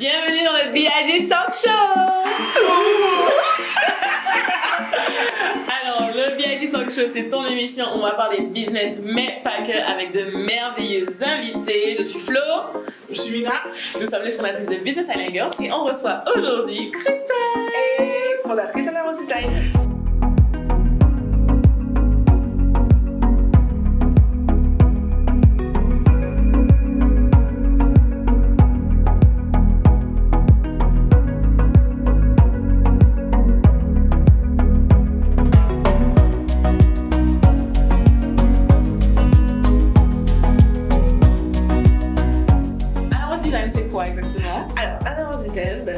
Bienvenue dans le B.I.G Talk Show. Alors, le B.I.G Talk Show, c'est ton émission. On va parler business, mais pas que, avec de merveilleux invités. Je suis Flo. Je suis Mina. Nous sommes les fondatrices de Business Island Girls et on reçoit aujourd'hui Christelle. Et fondatrice de la Rose Design.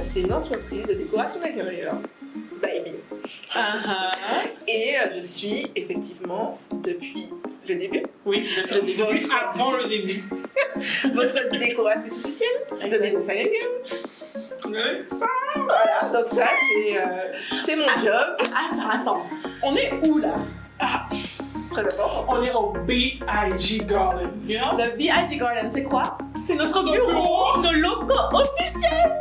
C'est une entreprise de décoration d'intérieur, baby. Et je suis effectivement depuis le début. Oui, depuis le début. Avant le début. Votre décoratrice officielle de Business Island Girls. Voilà, donc ça c'est mon job. Attends. On est où là? Très important. On est au B.I.G Garden. Le B.I.G Garden, c'est quoi? C'est notre bureau, nos locaux officiels.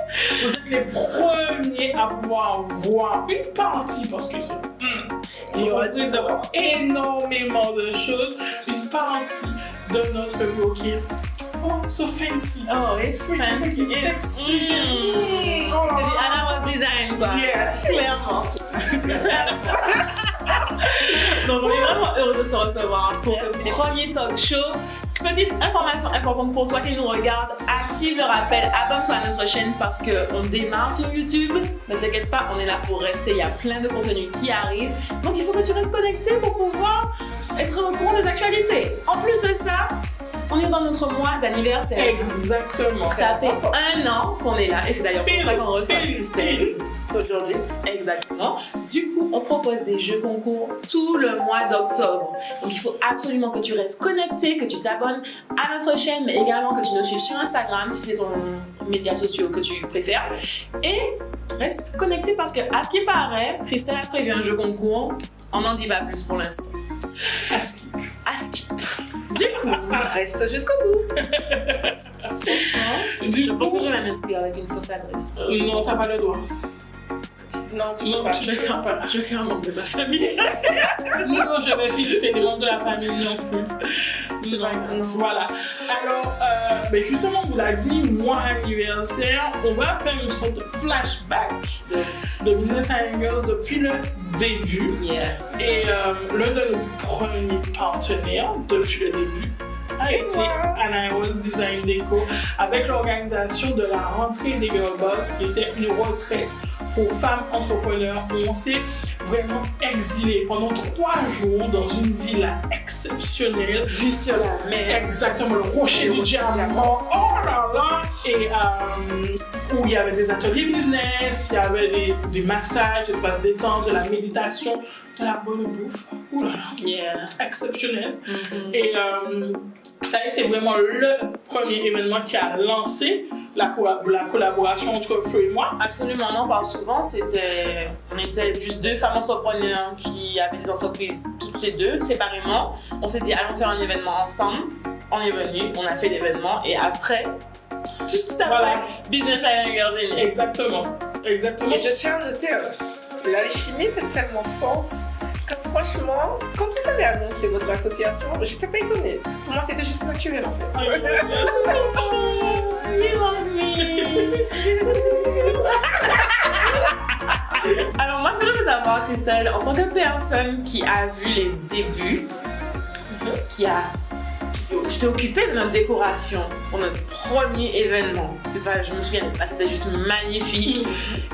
Vous êtes les premiers à pouvoir voir une partie parce que c'est il y aura énormément de choses. Une partie de notre bureau qui est so fancy. Oh, it's fancy. It's sexy. C'est du Anna Rose Design, quoi. Yes. Clairement. Donc, on est vraiment heureux de se recevoir pour ce premier talk show. Petite information importante pour toi qui nous regarde, active le rappel, abonne-toi à notre chaîne parce qu'on démarre sur YouTube. Ne t'inquiète pas, on est là pour rester, il y a plein de contenus qui arrivent. Donc il faut que tu restes connecté pour pouvoir être au courant des actualités. En plus de ça, on est dans notre mois d'anniversaire. Exactement. Ça fait 1 an qu'on est là et c'est d'ailleurs pour ça qu'on reçoit Christelle aujourd'hui. Exactement. Du coup, on propose des jeux concours tout le mois d'octobre. Donc, il faut absolument que tu restes connecté, que tu t'abonnes à notre chaîne, mais également que tu nous suives sur Instagram si c'est ton média social que tu préfères. Et reste connecté parce que, à ce qui paraît, Christelle a prévu un jeu concours. On n'en dit pas plus pour l'instant. À skip. Du coup, reste jusqu'au bout. Je pense que je vais m'inscrire avec une fausse adresse. Non, t'as pas le droit. Non, tu Non, peux pas. tu ne fais pas. Je vais faire un membre de ma famille. Non, je vais filtrer les membres de la famille non plus. C'est pas grave. Voilà. Alors, ben justement, on vous l'a dit, mois anniversaire, on va faire une sorte de flashback de Business Island Girls depuis le début. Yeah. Et l'un de nos premiers partenaires depuis le début a été Anna Rose Design Déco avec l'organisation de la rentrée des Girl Boss qui était une retraite pour femmes entrepreneurs où on s'est vraiment exilé pendant 3 jours dans une villa exceptionnelle. Vue sur la mer. Exactement, le rocher du diamant. Oh là là! Et où il y avait des ateliers business, il y avait des massages, des espaces détente, de la méditation, de la bonne bouffe. Ouh là là! Yeah. Exceptionnel. Mm-hmm. Et ça a été vraiment le premier événement qui a lancé la collaboration entre Flo et moi. Absolument, on en parle souvent. On était juste 2 femmes entrepreneurs qui avaient des entreprises toutes les 2, séparément. On s'est dit, allons faire un événement ensemble. On est venu, on a fait l'événement et après, tout ça, Voilà. Business Island Girls est né. Exactement. Et je tiens à noter, l'alchimie était tellement forte que franchement, quand vous avez annoncé votre association, j'étais pas étonnée. Pour moi, c'était juste naturel en fait. You love me. Alors moi, ce que je veux savoir, Christelle, en tant que personne qui a vu les débuts, tu t'es occupée de notre décoration pour notre premier événement. Je me souviens, c'était juste magnifique.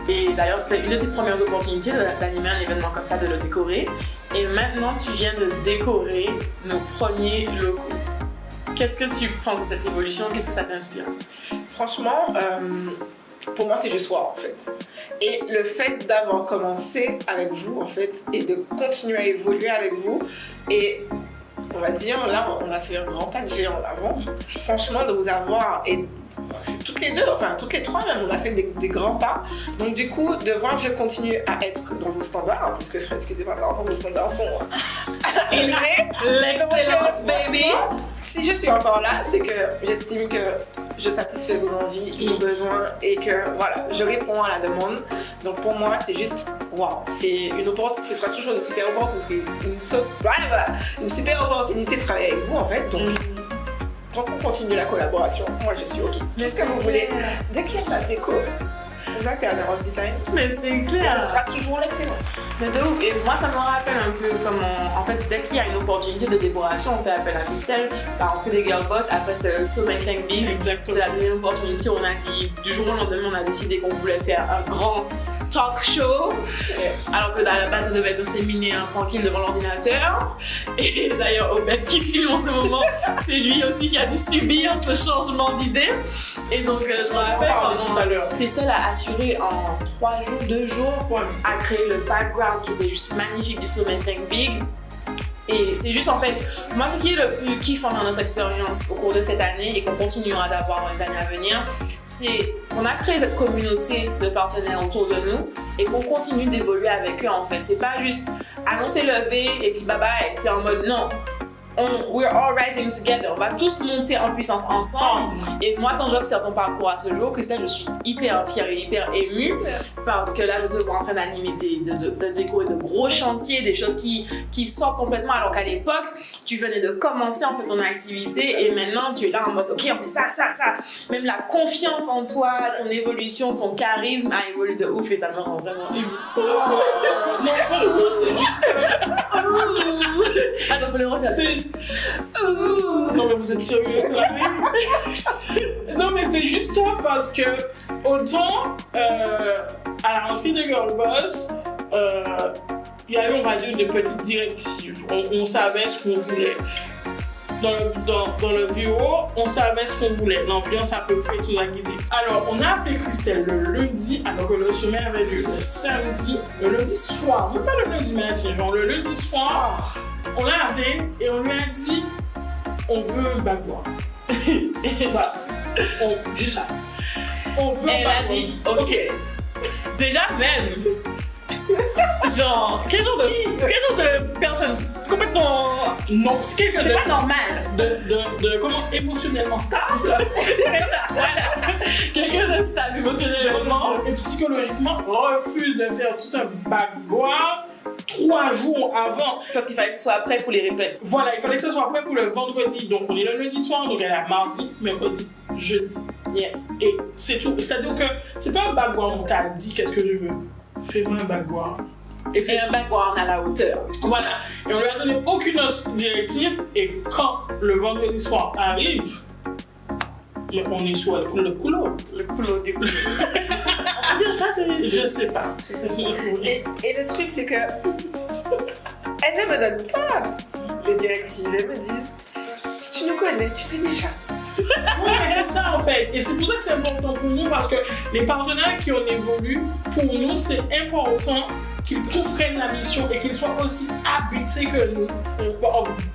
Et d'ailleurs, c'était une de tes premières opportunités d'animer un événement comme ça, de le décorer. Et maintenant, tu viens de décorer nos premiers locaux. Qu'est-ce que tu penses de cette évolution? Qu'est-ce que ça t'inspire? Franchement, pour moi, c'est juste wow en fait. Et le fait d'avoir commencé avec vous en fait et de continuer à évoluer avec vous et on va dire, là, on a fait un grand pas de géant en avant. Franchement, de vous avoir, et c'est toutes les 2, enfin toutes les 3 même, on a fait des grands pas. Donc du coup, de voir que je continue à être dans vos standards, hein, parce que, excusez-moi, dans vos standards sont élevés. L'excellence, baby! Si je suis encore là, c'est que j'estime que je satisfais vos envies, vos besoins et que voilà, je réponds à la demande. Donc pour moi, c'est juste waouh, c'est une opportunité, ce sera toujours une super opportunité, une super opportunité de travailler avec vous en fait. Donc tant qu'on continue la collaboration, moi je suis ok. Tout ce que vous voulez, dès qu'il y a de la déco, vous appelez Anaïs Design. Mais c'est clair. Et ce sera toujours l'excellence. Mais de ouf. Et moi, ça me rappelle un peu comment, en fait, dès qu'il y a une opportunité de décoration, on fait appel à Bruxelles. La rentrée des Girl Boss, après c'était le So Think Big. Exactement. C'est la deuxième opportunité. On a dit, du jour au lendemain, on a décidé qu'on voulait faire un grand talk show. Alors que dans la base, ça devait être un séminaire tranquille devant l'ordinateur. Et d'ailleurs, Obed qui filme en ce moment, c'est lui aussi qui a dû subir ce changement d'idée. Et donc, je me rappelle tout à l'heure. Christelle a assuré en 2 jours, à créer le background qui était juste magnifique du sommet Think Big. Et c'est juste en fait, moi ce qui est le plus kiffant dans notre expérience au cours de cette année et qu'on continuera d'avoir dans les années à venir, c'est qu'on a créé cette communauté de partenaires autour de nous et qu'on continue d'évoluer avec eux en fait. C'est pas juste annoncer lever et puis bye bye, c'est en mode non. We're all rising together. On va tous monter en puissance ensemble. Et moi, quand j'observe ton parcours à ce jour, Christelle, je suis hyper fière et hyper émue parce que là, je te vois en train d'animer de décorer de gros chantiers, des choses qui sortent complètement. Alors qu'à l'époque, tu venais de commencer en fait ton activité et maintenant tu es là en mode ok, on fait ça. Même la confiance en toi, ton évolution, ton charisme a évolué de ouf et ça me rend vraiment émue. Non, franchement, c'est juste. Ah non, faut le regarder. Non mais vous êtes sérieux, c'est la même. Non mais c'est juste toi parce que autant à la rentrée de Girl Boss, il y a eu on va dire des petites directives. On savait ce qu'on voulait. Dans le bureau, on savait ce qu'on voulait. L'ambiance à peu près tout a guidé. Alors on a appelé Christelle le lundi, alors que le sommet avait lieu le samedi, le lundi soir, même pas le lundi matin, genre le lundi soir. On l'a appelé et on lui a dit on veut un background. Voilà. On dit ça. On veut un background. Elle a dit ok. Déjà même. Genre, quel genre de personne complètement. Non, c'est quelqu'un C'est de. pas normal. De comment émotionnellement stable. Voilà. Quelqu'un de stable émotionnellement. Et psychologiquement refuse de faire tout un background 3 jours avant. Parce qu'il fallait que ce soit prêt pour les répètes. Voilà, il fallait que ce soit prêt pour le vendredi. Donc on est le lundi soir, donc elle a mardi, mercredi, jeudi. Yeah. Et c'est tout. C'est-à-dire que c'est pas un background, on t'a dit qu'est-ce que je veux. Fais-moi un background. Et un background à la hauteur. Voilà. Et on lui a donné aucune autre directive. Et quand le vendredi soir arrive, on est sur le couloir. Le couloir des couloirs. On peut dire ça, c'est. Je sais pas. Et le truc, c'est que elles ne me donnent pas des directives. Elles me disent tu nous connais, tu sais déjà. Oui, c'est ça en fait. Et c'est pour ça que c'est important pour nous parce que les partenaires qui ont évolué, pour nous, c'est important qu'ils comprennent la mission et qu'ils soient aussi habités que nous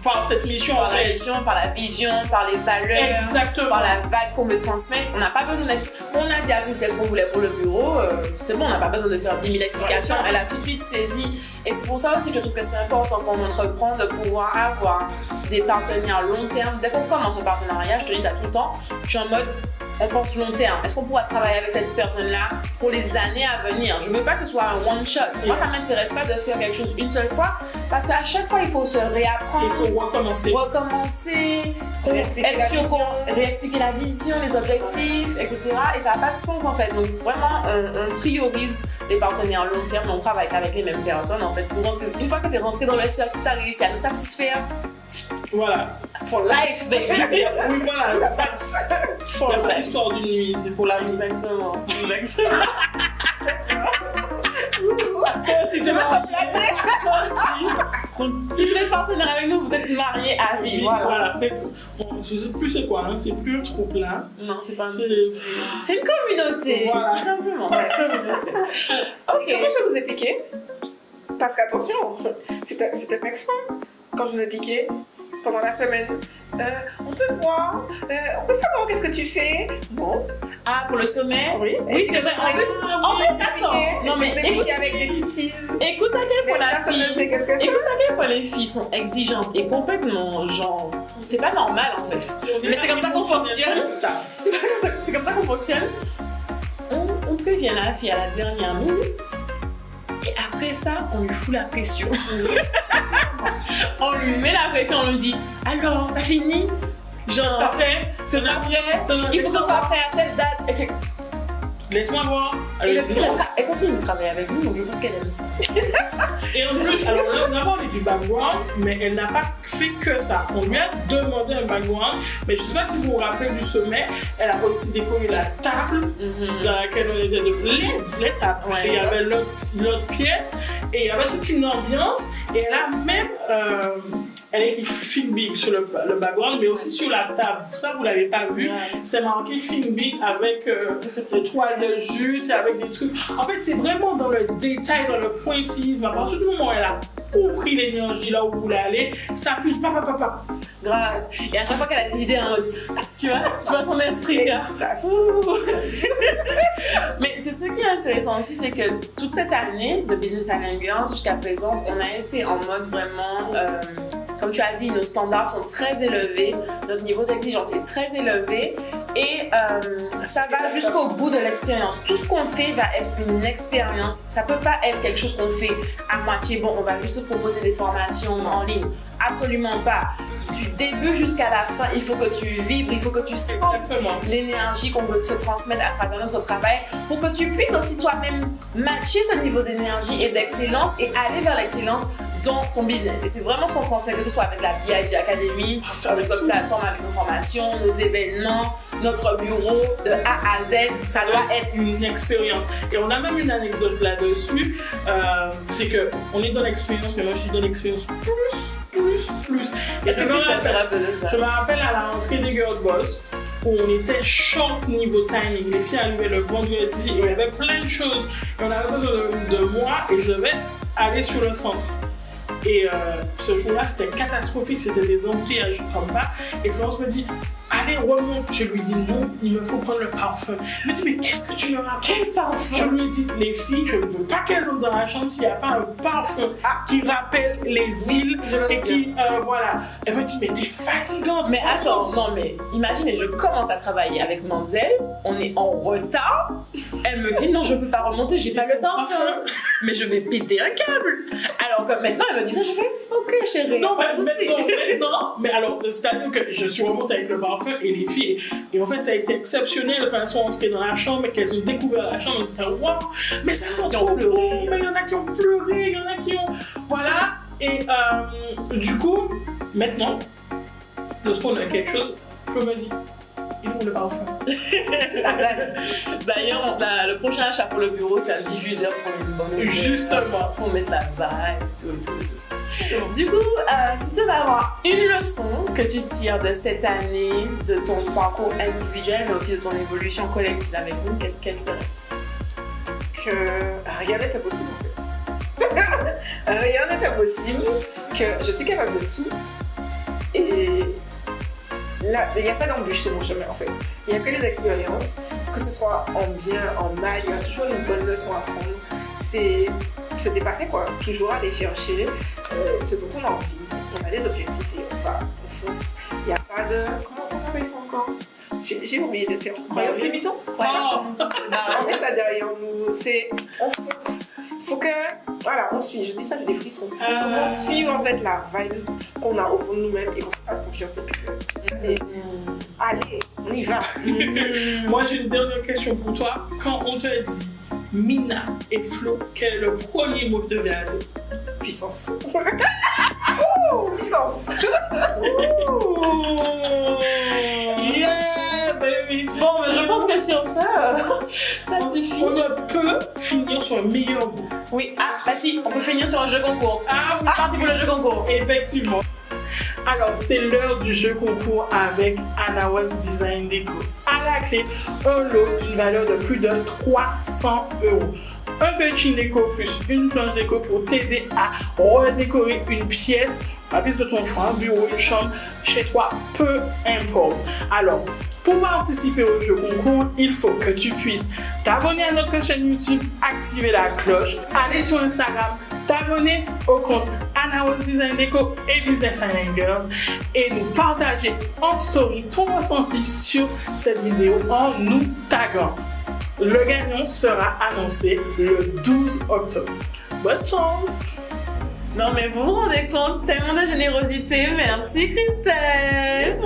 par cette mission. Par la mission, par la vision, par les valeurs, exactement, par la vague qu'on veut transmettre. On n'a pas besoin d'expliquer. On a dit à Bruxelles ce qu'on voulait pour le bureau. C'est bon, on n'a pas besoin de faire 10 000 explications. Elle a tout de suite saisi. Et c'est pour ça aussi que je trouve que c'est important quand on entreprend de pouvoir avoir des partenaires long terme. Dès qu'on commence un partenariat, je te dis ça tout le temps, je suis en mode on pense long terme. Est-ce qu'on pourra travailler avec cette personne-là pour les années à venir? Je veux pas que ce soit un one shot. Moi, ça m'intéresse pas de faire quelque chose une seule fois parce qu'à chaque fois, il faut se réapprendre. Il faut recommencer. Réexpliquer la vision, les objectifs, etc. Et ça n'a pas de sens en fait. Donc vraiment, on priorise les partenaires long terme. On travaille avec les mêmes personnes en fait. Pour rentrer, une fois que tu es rentré dans le cercle, si tu as réussi à nous satisfaire, voilà. For life, baby. Oui, voilà. Ça passe. For life. L'histoire d'une nuit, c'est pour la vie. Exactement. Exactement. Toi aussi, tu vas s'en flatter. Toi aussi. Donc, si vous êtes partenaire avec nous, vous êtes mariés à vie. Voilà, c'est tout. Bon, je sais plus c'est quoi, hein. C'est plus un troupe là. Non, c'est pas un troupe. C'est une communauté. Voilà. Tout simplement. C'est une communauté. Ok. Comment je vous ai piqué? Parce qu'attention, c'était pas exprès. Quand je vous ai piqué pendant la semaine, on peut voir, on peut savoir qu'est-ce que tu fais. Bon, Ah, pour le sommet? Oui, c'est vrai. En plus, attends. Non, mais écoute, avec des teas. écoute à quel point la Personne ne fille. sait qu'est-ce que c'est. Écoute à quel point les filles sont exigeantes et complètement genre. C'est pas normal en fait. Mais c'est comme ça qu'on fonctionne. C'est comme ça qu'on fonctionne. On prévient la fille à la dernière minute. Et après ça, on lui fout la pression. On lui met la pression, on lui dit alors, t'as fini? Genre, après, c'est après, il faut que ce soit prêt à telle date. Laisse-moi voir. Et le pire, elle continue de travailler avec nous, donc je pense qu'elle aime ça. Et en plus, alors là, on a parlé du background, mais elle n'a pas fait que ça. On lui a demandé un background, mais je ne sais pas si vous vous rappelez du sommet, elle a aussi décoré la table dans laquelle on était les tables. Ouais. Et il y avait l'autre pièce, et il y avait toute une ambiance, et elle a même. Elle a écrit Think Big sur le background, mais aussi sur la table. Ça, vous ne l'avez pas vu. Ouais. C'était marqué Think Big avec des toiles de jute, avec des trucs. En fait, c'est vraiment dans le détail, dans le pointillisme. À partir du moment où elle a compris l'énergie là où vous voulez aller, ça fuse papa. Grave. Et à chaque fois qu'elle a des idées en mode, tu vois son esprit là. Mais c'est ce qui est intéressant aussi, c'est que toute cette année de Business Island Girls jusqu'à présent, on a été en mode vraiment. Comme tu as dit, nos standards sont très élevés, notre niveau d'exigence est très élevé et ça va jusqu'au bout de l'expérience. Tout ce qu'on fait va être une expérience. Ça ne peut pas être quelque chose qu'on fait à moitié. Bon, on va juste te proposer des formations en ligne. Absolument pas. Du début jusqu'à la fin, il faut que tu vibres, il faut que tu sentes l'énergie qu'on veut te transmettre à travers notre travail pour que tu puisses aussi toi-même matcher ce niveau d'énergie et d'excellence et aller vers l'excellence dans ton business. Et c'est vraiment ce qu'on transmet, que ce soit avec la BIG Academy, avec notre plateforme, avec nos formations, nos événements, notre bureau, de A à Z, ça doit être une expérience. Et on a même une anecdote là-dessus, c'est qu'on est dans l'expérience, mais moi je suis dans l'expérience plus. Et c'est quand je me rappelle à la rentrée des Girl Boss, où on était short niveau timing. Les filles arrivaient le vendredi et il y avait plein de choses. Et on avait besoin de moi et je devais aller sur le centre. Et ce jour-là, c'était catastrophique, c'était des embrayages comme ça. Et Florence me dit, allez, remonte. Je lui dis non, il me faut prendre le parfum. Elle me dit, mais qu'est-ce que tu me rappelles? Quel parfum? Je lui ai dit, les filles, je ne veux pas qu'elles entrent dans la chambre s'il n'y a pas un parfum qui rappelle les îles et qui, voilà. Elle me dit, mais t'es fatigante. Mais attends, non, mais imaginez, je commence à travailler avec Manzel, on est en retard. Elle me dit, non, je ne peux pas remonter, j'ai pas le parfum. Mais je vais péter un câble. Alors que maintenant, elle me dit ça, je fais, ok, chérie. Non, mais alors, c'est-à-dire que je suis remontée avec le parfum et les filles. Et en fait, ça a été exceptionnel quand elles sont entrées dans la chambre et qu'elles ont découvert la chambre. Elles étaient waouh, mais ça sent trop bon. Mais il y en a qui ont pleuré, il y en a qui ont. Voilà. Et du coup, maintenant, lorsqu'on a quelque chose, Flo me dit, il ouvre le parfum. D'ailleurs, le prochain achat pour le bureau, c'est un diffuseur pour une bonne idée. Justement. Pour mettre la vibe et tout. Du coup, si tu vas avoir une leçon que tu tires de cette année, de ton parcours individuel, mais aussi de ton évolution collective avec nous, qu'est-ce qu'elle serait? Que rien n'était possible en fait. Rien n'était possible, que je suis capable de tout. Et là, il n'y a pas d'embûche sur mon chemin en fait. Il n'y a que les expériences, que ce soit en bien, en mal, il y a toujours une bonne leçon à prendre. C'est se dépasser quoi, toujours aller chercher ce dont on a envie. On a des objectifs et on fonce. Il n'y a pas de... Comment on appelle ça encore? J'ai oublié le terme. Croyance limitante? On met ça derrière nous. On fonce. Il faut que... Voilà, on suit. Je dis ça, j'ai des frissons. Il faut qu'on suive en fait la vibe qu'on a au fond de nous-mêmes et qu'on se fasse confiance. Et allez, on y va. Moi, j'ai une dernière question pour toi. Quand on te dit Mina et Flo, quel est le premier mot que tu viens à dire? Puissance. Puissance. Yeah, baby. Bon, mais je pense que sur ça, ça suffit. On ne peut finir sur un meilleur mot. Oui, bah si, on peut finir sur un jeu concours. C'est parti pour le jeu concours. Effectivement. Alors, c'est l'heure du jeu concours avec Anawas Design Déco. À la clé, un lot d'une valeur de plus de 300 €. Un petit déco plus une planche déco pour t'aider à redécorer une pièce de ton choix, un bureau, une chambre, chez toi, peu importe. Alors, Pour participer au jeu concours, il faut que tu puisses t'abonner à notre chaîne YouTube, activer la cloche, aller sur Instagram, t'abonner au compte Anna Was Design Déco et Business Island Girls et nous partager en story ton ressenti sur cette vidéo en nous taguant. Le gagnant sera annoncé le 12 octobre. Bonne chance! Non mais vous vous rendez compte, tellement de générosité, merci Christelle.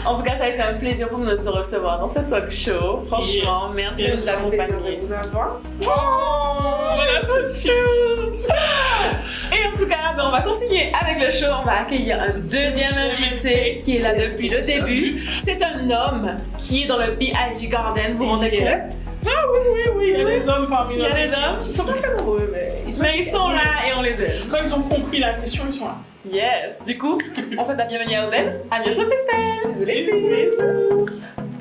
En tout cas, ça a été un plaisir pour nous de te recevoir dans ce talk show. Franchement, merci de nous accompagner. Vous avoir. Oh, that's so cute! Et en tout cas, on va continuer avec le show. On va accueillir un deuxième invité qui est là depuis le début. C'est un homme qui est dans le BIG Garden. Vous vous rendez compte? Ah oui, il y a des hommes parmi nous. Il y a des hommes. Ils sont pas très nombreux, mais Ils sont là et on les aime. Quand ils ont compris la mission, ils sont là. Yes. Du coup, on souhaite la bienvenue à Obed. À bientôt Christelle. désolée. Bisous.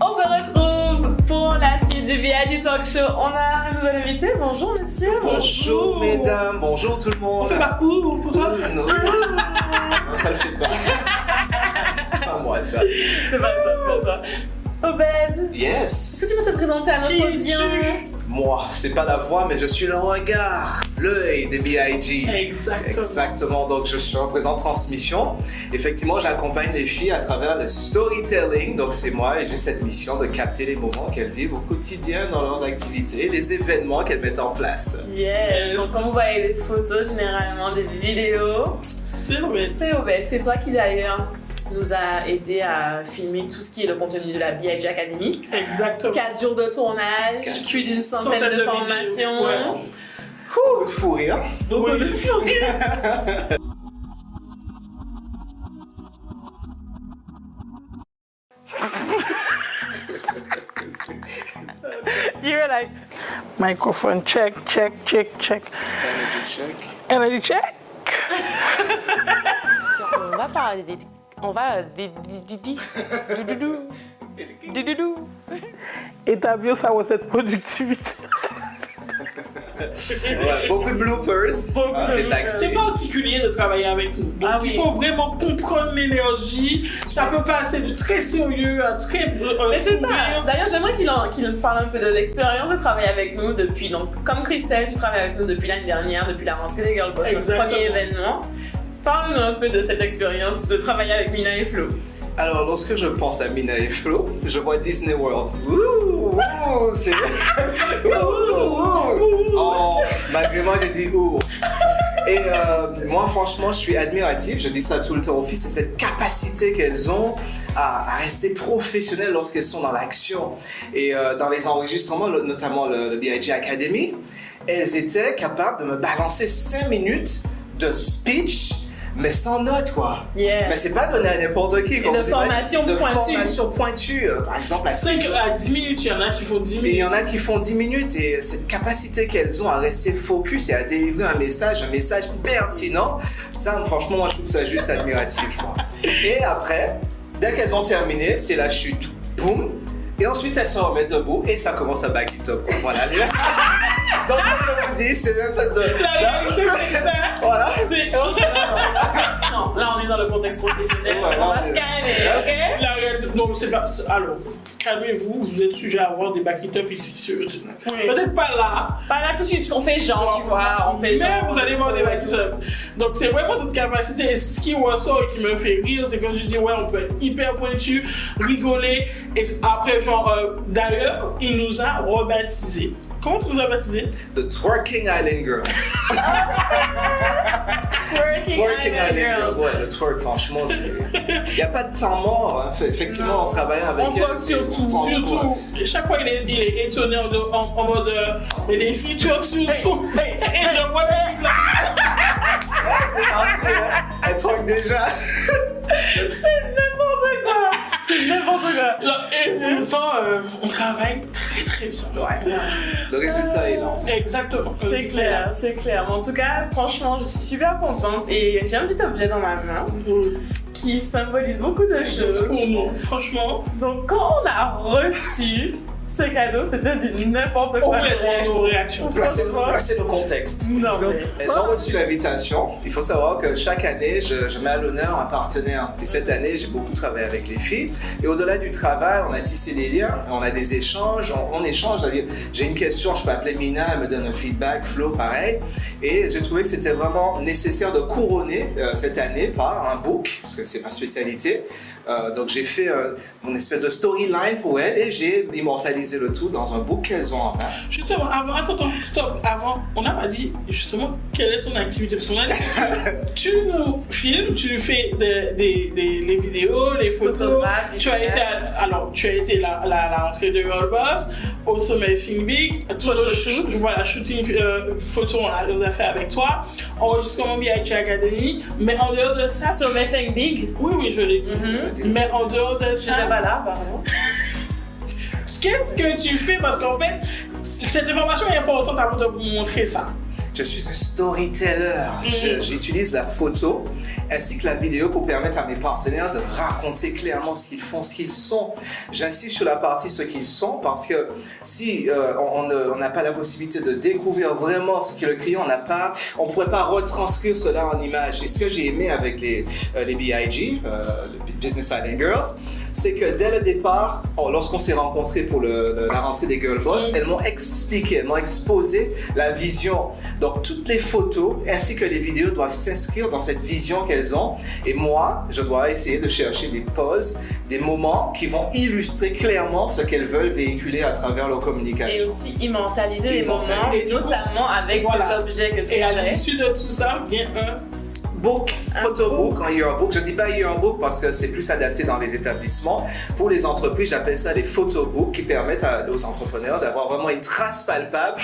On se retrouve pour la suite du BIG Talk Show. On a un nouvel invité. Bonjour monsieur. Bonjour mesdames, bonjour tout le monde. On fait pas ouh pour toi? Non, non, ça le fait pas. C'est pas moi ça. C'est pas toi. Obed, est-ce Yes. que tu peux te présenter à notre Qui audience? Moi, c'est pas la voix, mais je suis le regard, l'œil des BIG. Exactement. Exactement, donc je représente Transmission. Effectivement, j'accompagne les filles à travers le storytelling. Donc c'est moi et j'ai cette mission de capter les moments qu'elles vivent au quotidien dans leurs activités, les événements qu'elles mettent en place. Yes. Donc, comme vous voyez des photos, généralement des vidéos, C'est vrai. c'est Obed. C'est toi qui d'ailleurs nous a aidé à filmer tout ce qui est le contenu de la BIG Academy. Exactement. 4 jours de tournage, plus d'une centaine de formations. vidéos, ouais. Beaucoup de fou rire. Beaucoup Oui. de fureur. You're like, Microphone check. Energy check. Energy check. On va parler on va Établir sa recette productivité. Ouais, beaucoup de bloopers. Des backstage. C'est particulier de travailler avec nous. Donc, Ah oui. il faut vraiment comprendre l'énergie. Ça peut passer du très sérieux à très. mais c'est ça. sourire. D'ailleurs, j'aimerais qu'il nous parle un peu de l'expérience de travailler avec nous depuis. Donc, comme Christelle, tu travailles avec nous depuis l'année dernière, depuis la rentrée des Girl Boss, notre Exactement. premier événement. Parle-nous un peu de cette expérience de travailler avec Mina et Flo. Alors, lorsque je pense à Mina et Flo, je vois Disney World. Ouh, c'est... Oh, malgré moi, j'ai dit ouh. Et moi, franchement, je suis admiratif, je dis ça tout le temps aux filles, c'est cette capacité qu'elles ont à rester professionnelles lorsqu'elles sont dans l'action. Et dans les enregistrements, notamment le BIG Academy, elles étaient capables de me balancer 5 minutes de speech, mais sans notes, quoi. Yeah. Mais c'est pas donné à n'importe qui. Et de formation pointue. De formation pointue. Par exemple, 5 à 10 minutes, il y en a qui font 10 et il minutes. y en a qui font 10 minutes et cette capacité qu'elles ont à rester focus et à délivrer un message pertinent, ça, franchement, moi, je trouve ça juste admiratif. Quoi. Et après, dès qu'elles ont terminé, c'est la chute. Boum. Et ensuite, elles se remettent debout et ça commence à back it up. Voilà. Donc, comme je vous dis, c'est bien ça de... La réalité, c'est ça. Voilà. C'est- Non, là, on est dans le contexte professionnel. Ouais, On va ouais. se calmer, ok? La réalité, non, c'est pas. Alors, calmez-vous, vous êtes sujet à avoir des back-it-up ici. Peut-être pas là, Pas là tout de suite, parce qu'on fait genre, tu vois, on fait mais genre. vous allez voir des back-it-up. Donc, c'est vraiment cette capacité. Et ce qui ressort et qui me fait rire, c'est quand je dis, ouais, on peut être hyper pointu, rigoler. Et après, genre, d'ailleurs, il nous a rebaptisé. Comment tu nous as baptisé? The Twerking Island Girls. Twerking Island Girls. Ouais, le twerk, franchement, il n'y a pas de temps mort. Hein. Effectivement, en travaillant avec On twerk surtout. Et chaque fois, il est étonné en mode. Mais les filles twerk surtout. Et je vois que tu l'as. C'est parti, hein. Elle twerk déjà. C'est n'importe quoi! C'est n'importe quoi! Et pourtant, on travaille très très bien. Ouais. Le résultat est là. en tout cas. Exactement. C'est clair, c'est clair. Mais en tout cas, franchement, je suis super contente et j'ai un petit objet dans ma main qui symbolise beaucoup de choses. Pour nous, franchement. Donc, quand on a reçu Ce cadeau, c'était du n'importe On quoi. vous laisse voir nos réactions. Placez le contexte. Non, Donc, mais... elles ont reçu l'invitation. Il faut savoir que chaque année, je mets à l'honneur un partenaire. Et cette année, j'ai beaucoup travaillé avec les filles. Et au-delà du travail, on a tissé des liens, on a des échanges, on échange. J'ai une question, je peux appeler Mina, elle me donne un feedback, Flo, pareil. Et j'ai trouvé que c'était vraiment nécessaire de couronner cette année par un book, parce que c'est ma spécialité. Donc j'ai fait mon espèce de storyline pour elle et j'ai immortalisé le tout dans un book qu'elles ont en main. Justement, stop. Avant, on n'a pas dit justement quelle est ton activité. Parce qu'on a dit que tu nous filmes, tu fais les vidéos, les photos. Tu as été la rentrée de Girl Boss, au sommet Think Big, Photoshoot. Voilà, shooting photo, on les a fait avec toi, enregistrement BIG Academy, mais en dehors de ça. Sommet Think Big. Oui, je l'ai dit. Mais en dehors de ça. J'étais pas là, pardon. Qu'est-ce que tu fais? Parce qu'en fait, cette information est importante avant de vous montrer ça. Je suis un storyteller. J'utilise la photo ainsi que la vidéo pour permettre à mes partenaires de raconter clairement ce qu'ils font, ce qu'ils sont. J'insiste sur la partie ce qu'ils sont parce que si on n'a pas la possibilité de découvrir vraiment ce que le client n'a pas, on ne pourrait pas retranscrire cela en images. Et ce que j'ai aimé avec les BIG, les Business Island Girls, c'est que dès le départ, lorsqu'on s'est rencontrés pour la rentrée des Girl Boss, elles m'ont expliqué, elles m'ont exposé la vision. Donc toutes les photos ainsi que les vidéos doivent s'inscrire dans cette vision qu'elles ont. Et moi, je dois essayer de chercher des poses, des moments qui vont illustrer clairement ce qu'elles veulent véhiculer à travers leur communication. Et aussi immortaliser les moments, et notamment avec ces objets que tu Et à fais. l'issue de tout ça vient un Book, photobook, un yearbook. Je ne dis pas yearbook parce que c'est plus adapté dans les établissements. Pour les entreprises, j'appelle ça des photobooks qui permettent aux entrepreneurs d'avoir vraiment une trace palpable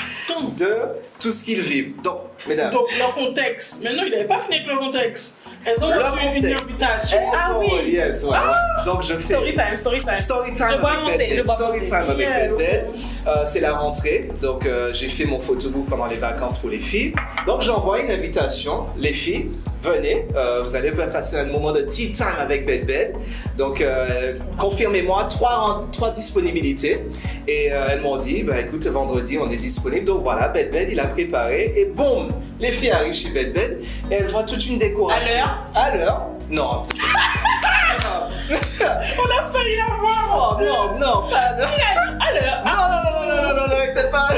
de tout ce qu'ils vivent. Donc, mesdames. Donc, leur contexte. Mais non, il n'avait pas fini avec leur contexte. Elles ont Leur reçu une contexte. invitation. Elles ont- yes, ouais. Donc, je fais Story time. Story time Je bois mon thé, je bois mon Story thé. time avec Yeah. Bed. C'est la rentrée, donc j'ai fait mon photobook pendant les vacances pour les filles. Donc j'envoie une invitation, les filles, venez, vous allez passer un moment de tea time avec Bed. Donc confirmez-moi trois disponibilités. Et elles m'ont dit, bah écoute, vendredi on est disponible. Donc voilà, Bed il a préparé et boum, les filles arrivent chez Bed et elles voient toute une décoration. À l'heure? Non. On a failli l'avoir. Oh non, pas à l'heure. Non, t'es pas.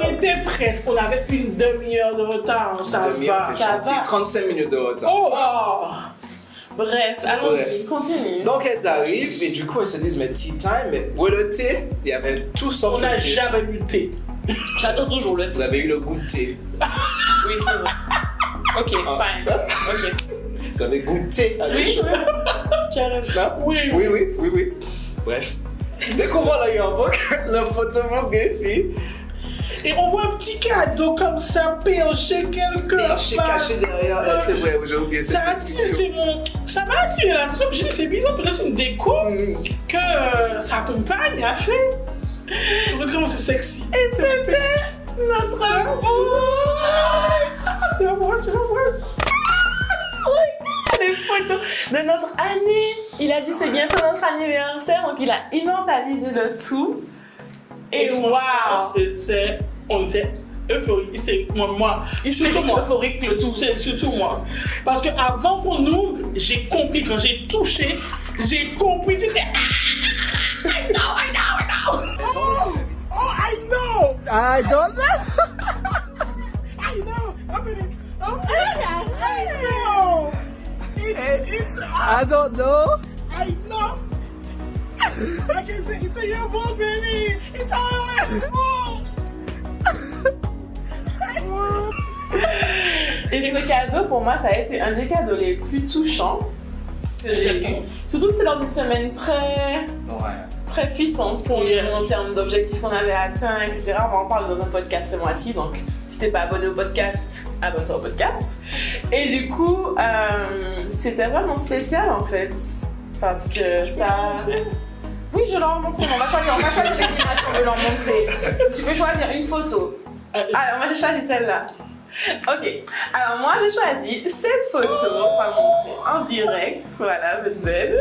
On était presque. On avait une demi-heure de retard. Ça Demi-heure, va. t'es ça gentil. va. 35 minutes de retard. Oh! Bref, allons-y, Bref. continue. Donc elles arrivent et du coup elles se disent mais tea time, mais où est le thé? Il y avait tout sauf On le n'a thé. jamais bu de thé. J'adore toujours le Vous thé. avez eu le goût de thé. Oui, c'est vrai. Ok, Ah. fine. Ok. Vous avez goûté à des Oui, choses. tu as raison. Non? Oui. Bref. Découvrons le yearbook, le photobook des filles. Et on voit un petit cadeau comme ça perché quelque part. Perché caché derrière elle, c'est vrai, j'ai oublié cette Ça attire, description. ça m'a attiré l'attention. J'ai dit, c'est bizarre, peut-être une déco que sa compagne a fait. Tu vois comment c'est sexy. Et c'était notre Tu la vois. les photos de notre année. Il a dit c'est bientôt notre anniversaire, donc il a immortalisé le tout. Et Et franchement, waouh! on était euphorique. C'est moi. Surtout moi. Euphorique le tout. C'est surtout moi. Parce que avant qu'on ouvre, j'ai compris. Quand j'ai touché, j'ai compris. J'étais I know. Elles ont reçu la vidéo. Oh, I know. I don't know. I know. Open it. I know. It's I don't know. I know. I can say it's a yearbook, baby. It's our yearbook. Et ce cadeau, pour moi, ça a été un des cadeaux les plus touchants que j'ai eu. Surtout que c'est dans une semaine très puissante pour nous en termes d'objectifs qu'on avait atteints, etc. On va en parler dans un podcast ce mois-ci, donc si t'es pas abonné au podcast, abonne-toi au podcast. Et du coup, c'était vraiment spécial en fait, parce que ça... Oui, je leur montrer, on va choisir les images qu'on veut leur montrer. Tu peux choisir une photo. Alors moi j'ai choisi celle-là. Ok, alors moi j'ai choisi cette photo, on va montrer en direct, voilà, Ben.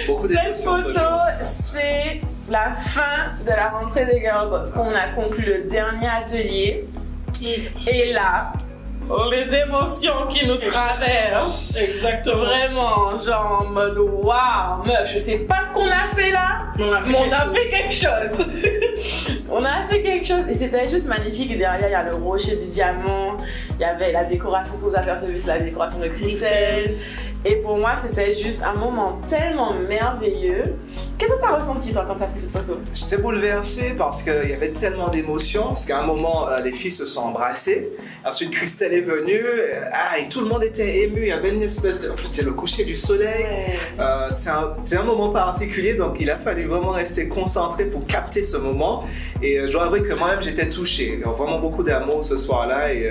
Beaucoup Cette d'émotions, ce photo, jour. c'est la fin de la rentrée des Girl Boss. On a conclu le dernier atelier. Et là, les émotions qui nous traversent. Exactement. Vraiment, genre en mode waouh, meuf, je sais pas ce qu'on a fait là, mais on a fait quelque chose. On a fait quelque chose et c'était juste magnifique. Et derrière, il y a le rocher du diamant, il y avait la décoration que vous avez aperçue, c'est la décoration de Christelle. Et pour moi, c'était juste un moment tellement merveilleux. Qu'est-ce que tu as ressenti, toi, quand tu as pris cette photo? J'étais bouleversé parce qu'il y avait tellement d'émotions. Parce qu'à un moment, les filles se sont embrassées. Ensuite, Christelle est venue. Et tout le monde était ému. Il y avait une espèce de... C'était le coucher du soleil. Ouais. C'est un moment particulier. Donc, il a fallu vraiment rester concentré pour capter ce moment. Et je dois avouer que moi-même, j'étais touché. Vraiment beaucoup d'amour ce soir-là. Et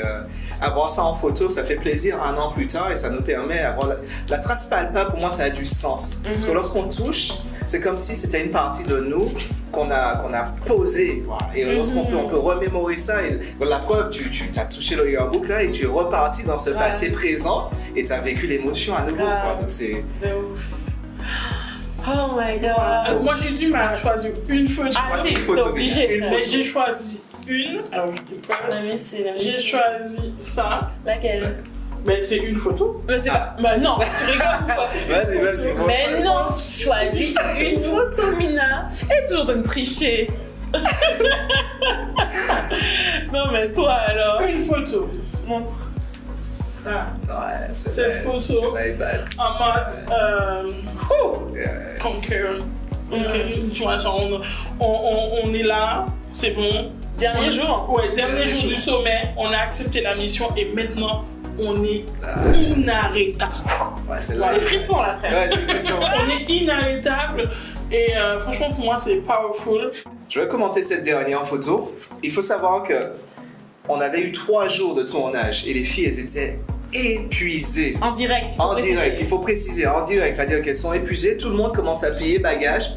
avoir ça en photo, ça fait plaisir un an plus tard. Et ça nous permet d'avoir... La trace palpable, pour moi, ça a du sens. Parce que lorsqu'on touche, c'est comme si c'était une partie de nous qu'on a posée. Voilà. Et lorsqu'on peut, on peut remémorer ça. Et la preuve, tu as touché le yearbook là et tu es reparti dans ce passé présent et tu as vécu l'émotion à nouveau. Donc c'est... De ouf. Oh my god. Moi, j'ai du mal à choisir une photo. Ah si, photo, t'es obligé. Mais j'ai choisi une. Alors, je dis pas. J'ai choisi ça. Laquelle? Mais c'est une photo. Mais c'est pas... Bah non, tu rigoles ou quoi? Vas-y. Mais non, tu choisis une photo, Mina. Et toujours de me tricher. Non mais toi alors. Une photo. Montre. Ah. Ouais, Cette photo. C'est bad. En mode. Conquer. Tu vois, genre, on est là, c'est bon. Dernier jour. Ouais, dernier jour du sommet, on a accepté la mission et maintenant on est inarrêtable. Ouais, c'est J'ai là. des frissons là, frère. Ouais, j'ai des frissons. On est inarrêtable et franchement pour moi c'est powerful. Je vais commenter cette dernière photo. Il faut savoir que on avait eu 3 jours de tournage et les filles, elles étaient épuisées. En direct, Il faut préciser, en direct, c'est-à-dire qu'elles sont épuisées, tout le monde commence à plier bagages.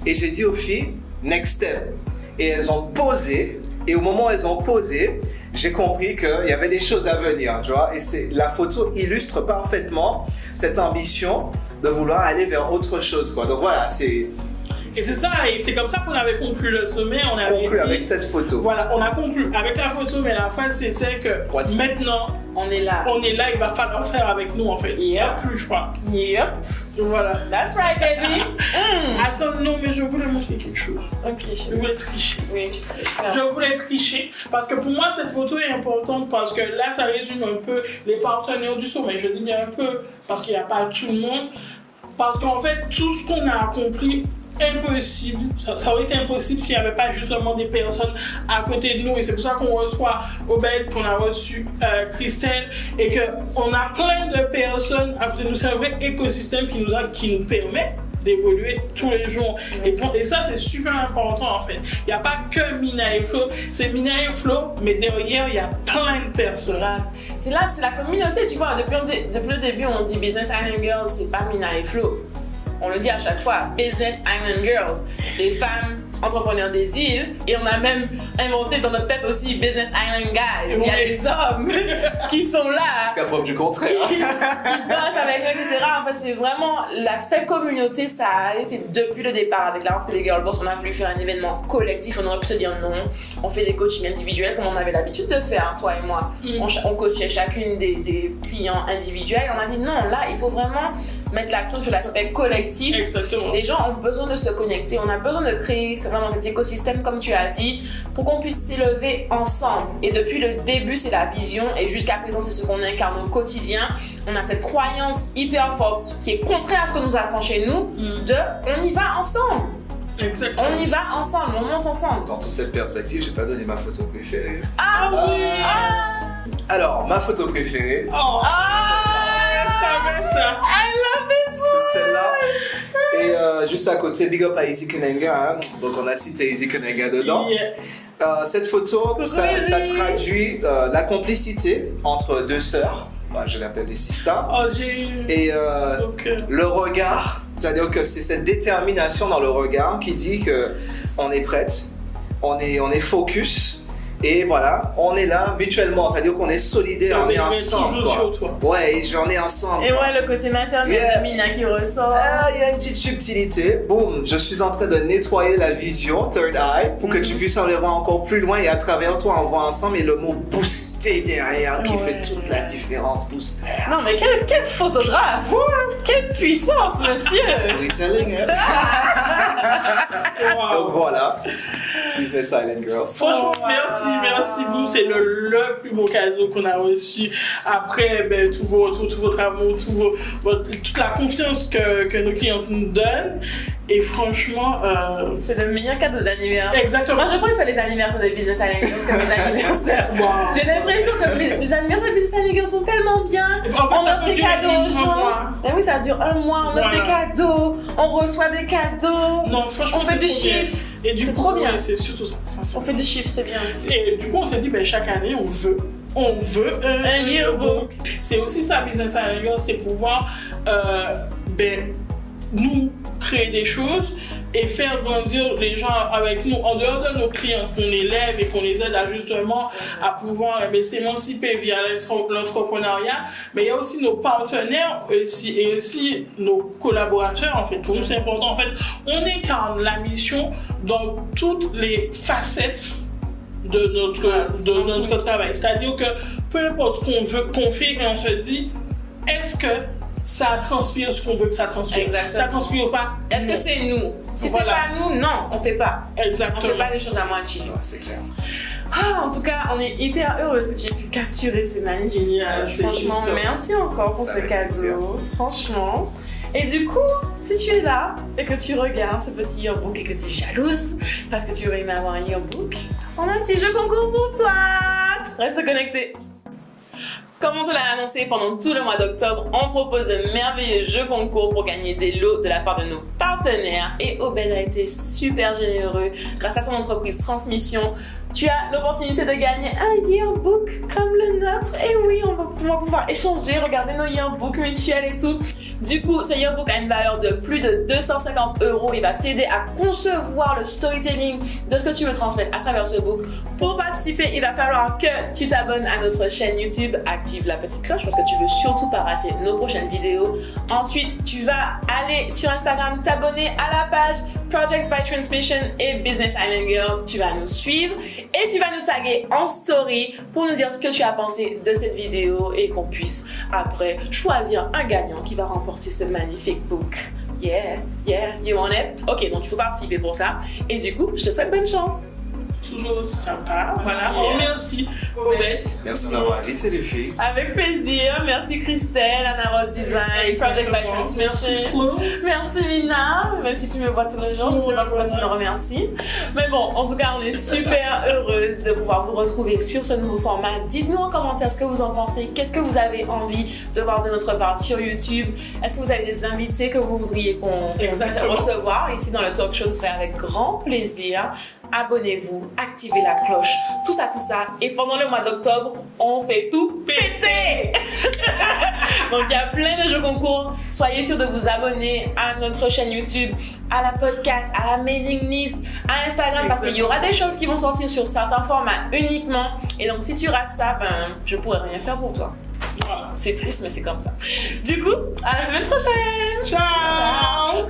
Et j'ai dit aux filles, next step. Et elles ont posé, et au moment où elles ont posé, j'ai compris qu'il y avait des choses à venir, tu vois. Et la photo illustre parfaitement cette ambition de vouloir aller vers autre chose, quoi. Donc voilà, c'est... Et c'est ça, et c'est comme ça qu'on avait conclu le sommet. On avait conclu dit, avec cette photo. Voilà, on a conclu avec la photo, mais la phrase c'était que What's maintenant, On est là. il va falloir faire avec nous en fait. Il n'y a plus le choix. Yep. Voilà. That's right, baby. Attends, non, mais je voulais montrer quelque chose. Ok, Je voulais tricher. Oui, tu triches. Je voulais tricher parce que pour moi cette photo est importante parce que là ça résume un peu les partenaires du sommet. Je dis bien un peu parce qu'il n'y a pas tout le monde. Parce qu'en fait tout ce qu'on a accompli, impossible, ça aurait été impossible s'il n'y avait pas justement des personnes à côté de nous et c'est pour ça qu'on reçoit Obed, qu'on a reçu Christelle et qu'on a plein de personnes à côté de nous. C'est un vrai écosystème qui nous permet d'évoluer tous les jours et ça c'est super important en fait. Il n'y a pas que Mina et Flo, c'est Mina et Flo mais derrière il y a plein de personnes. C'est là, c'est la communauté, tu vois. Depuis le début, on dit Business Island Girls, c'est pas Mina et Flo. On le dit à chaque fois, Business Island Girls, les femmes entrepreneurs des îles, et on a même inventé dans notre tête aussi Business Island Guys. Il y a des hommes qui sont là, Jusqu'à preuve du contraire. qui bossent avec nous, etc. En fait, c'est vraiment l'aspect communauté, ça a été depuis le départ avec la rentrée des Girl Boss. On a voulu faire un événement collectif, on aurait pu se dire non, on fait des coachings individuels comme on avait l'habitude de faire, toi et moi. On coachait chacune des clients individuels. On a dit non, là, il faut vraiment mettre l'accent sur l'aspect collectif. Exactement. Les gens ont besoin de se connecter, on a besoin de créer vraiment cet écosystème, comme tu as dit, pour qu'on puisse s'élever ensemble. Et depuis le début, c'est la vision, et jusqu'à présent, c'est ce qu'on incarne au quotidien. On a cette croyance hyper forte qui est contraire à ce que nous avons chez nous, de on y va ensemble. Exactement. On y va ensemble, on monte ensemble. Dans toute cette perspective, j'ai pas donné ma photo préférée. Ah oui. Alors, ma photo préférée, Ça. I love this one. c'est celle-là. Et juste à côté, big up à Izzy Kenenga. Hein. Donc on a cité Izzy Kenenga dedans. Yeah. Cette photo, ça traduit la complicité entre deux sœurs. Moi, je l'appelle les sisters. Oh, j'ai eu. Et Donc, le regard, c'est-à-dire que c'est cette détermination dans le regard qui dit que on est prête, on est focus Et voilà, on est là mutuellement, c'est-à-dire qu'on est solidaires, on est ensemble. toujours Quoi. sur toi. Ouais, et j'en ai ensemble. Et quoi. ouais, le côté maternel Yeah. de Mina qui ressort. Ah, il y a une petite subtilité. Boum, je suis en train de nettoyer la vision, third eye, pour que tu puisses aller voir encore plus loin et à travers toi, on voit ensemble et le mot booster derrière qui fait toute la différence. Booster. Non, mais quel photographe! Quelle puissance, monsieur! Storytelling, hein? Wow. Donc voilà, Business Island Girls. Franchement, Oh, wow. merci beaucoup. C'est le plus beau cadeau qu'on a reçu après tous vos travaux, toute la confiance que nos clients nous donnent. Et franchement, C'est le meilleur cadeau d'anniversaire. exactement. Moi, je préfère les anniversaires de Business Island Girls que mes anniversaires. Wow. J'ai l'impression que les anniversaires de Business Island Girls sont tellement bien. En fait, On ça offre peut des durer cadeaux aux un gens. mois. Ben oui, ça dure un mois. On offre Voilà. des cadeaux. On reçoit des cadeaux. Non, franchement, On fait c'est du trop bien. chiffre. Et du C'est coup, trop bien. ouais, c'est surtout ça. On fait du chiffre, c'est bien aussi. Et du coup, on s'est dit, chaque année, on veut Un yearbook. C'est aussi ça, Business Island Girls, c'est pouvoir nous créer des choses et faire grandir les gens avec nous, en dehors de nos clients qu'on élève et qu'on les aide à justement à pouvoir s'émanciper via l'entrepreneuriat. Mais il y a aussi nos partenaires et aussi nos collaborateurs. En fait, pour nous, c'est important. En fait, on incarne la mission dans toutes les facettes de notre travail. C'est-à-dire que peu importe ce qu'on fait et on se dit, est-ce que ça transpire ce qu'on veut que ça transpire? Exactement. Ça transpire pas? Est-ce que c'est nous? Si Voilà. c'est pas nous, non, on fait pas. Exactement. On fait pas les choses à moitié. Ouais, c'est clair. Ah, en tout cas, on est hyper heureuse que tu aies pu capturer ces magnifiques. Yeah, c'est Franchement, juste- merci encore pour C'est ce avec cadeau. Franchement. Et du coup, si tu es là et que tu regardes ce petit yearbook et que tu es jalouse parce que tu aurais aimé avoir un yearbook, on a un petit jeu concours pour toi. Reste connecté. Comme on te l'a annoncé, pendant tout le mois d'octobre, on propose de merveilleux jeux concours pour gagner des lots de la part de nos partenaires. Et Obed a été super généreux. Grâce à son entreprise Transmission, tu as l'opportunité de gagner un yearbook comme le nôtre. Et oui, on va pouvoir échanger, regarder nos yearbooks mutuels et tout. Du coup, ce yearbook a une valeur de plus de 250 €. Il va t'aider à concevoir le storytelling de ce que tu veux transmettre à travers ce book. Pour participer, il va falloir que tu t'abonnes à notre chaîne YouTube, active la petite cloche parce que tu veux surtout pas rater nos prochaines vidéos. Ensuite, tu vas aller sur Instagram, t'abonner à la page Projects by Transmission et Business Island Girls. Tu vas nous suivre et tu vas nous taguer en story pour nous dire ce que tu as pensé de cette vidéo et qu'on puisse après choisir un gagnant qui va remporter ce magnifique book. Yeah, you want it? Ok, donc il faut participer pour ça. Et du coup, je te souhaite bonne chance. Toujours aussi sympa. Voilà. Yeah. Merci, Obed. Merci d'avoir invité les filles. Avec plaisir. Merci Christelle, Anna Rose Design, Project by Exactement. Merci, Transmission. Flo. Merci Mina, même si tu me vois tous les jours, je sais pas pourquoi tu me remercies. Mais bon, en tout cas, on est super heureuse de pouvoir vous retrouver sur ce nouveau format. Dites-nous en commentaire ce que vous en pensez, qu'est-ce que vous avez envie de voir de notre part sur YouTube. Est-ce que vous avez des invités que vous voudriez qu'on puisse Exactement. recevoir ici dans le talk show? Ce serait avec grand plaisir. Abonnez-vous, activez la cloche, tout ça. Et pendant le mois d'octobre, on fait tout péter. Donc il y a plein de jeux concours. Soyez sûrs de vous abonner à notre chaîne YouTube, à la podcast, à la mailing list, à Instagram, parce qu'il y aura des choses qui vont sortir sur certains formats uniquement. Et donc si tu rates ça, je pourrais rien faire pour toi. Voilà. C'est triste, mais c'est comme ça. Du coup, à la semaine prochaine. Ciao. Ciao.